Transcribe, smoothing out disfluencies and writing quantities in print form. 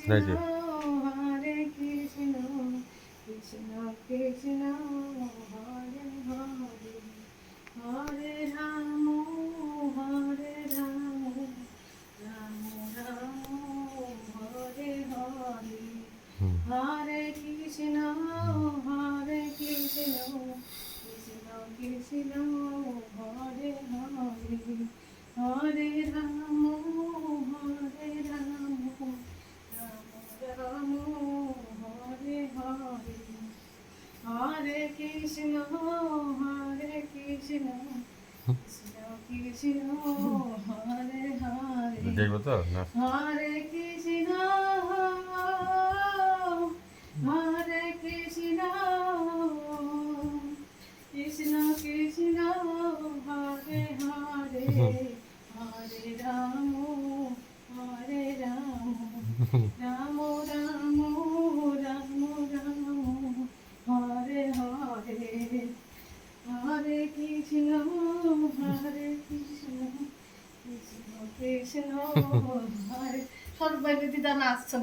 নাকি? হরে কৃষ্ণ কৃষ্ণ কৃষ্ণ হরে হরে হরে রাম হরে রাম রাম রাম হরে হরে হুম। হরে কৃষ্ণ কৃষ্ণ কৃষ্ণ হরে হরে হরে রাম রাম রাম হরে হরে হরে কৃষ্ণ কৃষ্ণ কৃষ্ণ হরে হরে দেখবো তো না? হরে কৃষ্ণ হরে কৃষ্ণ কৃষ্ণ কৃষ্ণ হরে হরে হরে রাম রাম রাম রাম রাম হরে হরে হরে কৃষ্ণ কৃষ্ণ কৃষ্ণ কৃষ্ণ হরে সবাই দিদা নাচছেন।